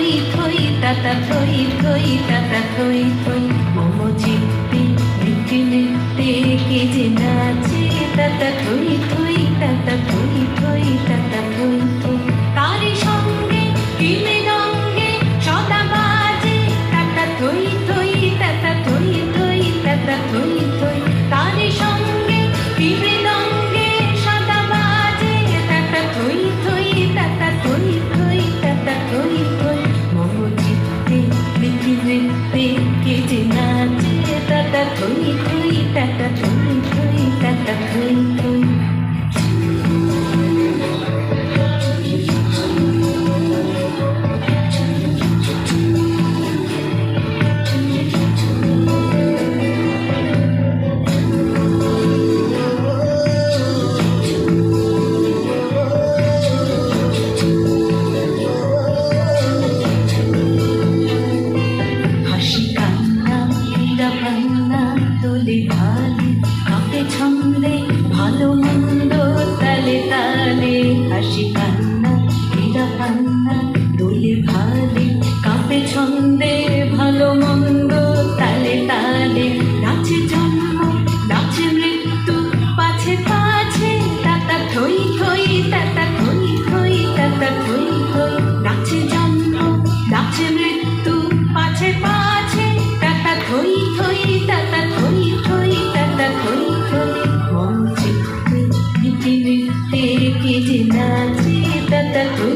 থই থই তাতা থই থই তাতা থই থই মম চিত্তে নৃত্যে নৃত্যে কে যে নাচে তাতা থই থই তাতা থই থই তাতা থই থই তারি সঙ্গে কি মৃদঙ্গে সদা বাজে তাতা থই থই তাতা থই থই তাতা থই থই তারি সঙ্গে কি মৃদঙ্গে সদা বাজে তাতা থই থই তাতা থই থই তাতা থই থই মম চিত্তে নৃত্যে নৃত্যে কে যে নাচে তাতা থই থই তাতা থই থই তাতা থই থই তোলে ভালে কাপে ছন্দে ভালো মন্দ তালে তালে হাসি কান্না হীরা পান্না দোলে ভালে কাপে ছন্দে ভালো মন্দ তালে তালে নাচে জন্ম নাচে মৃত্যু পাছে পাছে তাতা থই থই তাতা থই থই তাতা থই থই নাচে জন্ম নাচে মৃত্যু পাছে পাছে তাতা থই থই তাতা থই থই তাতা থই থই মন চিত্তে নৃত্যে নৃত্যে কে যে নাচে তাতা থই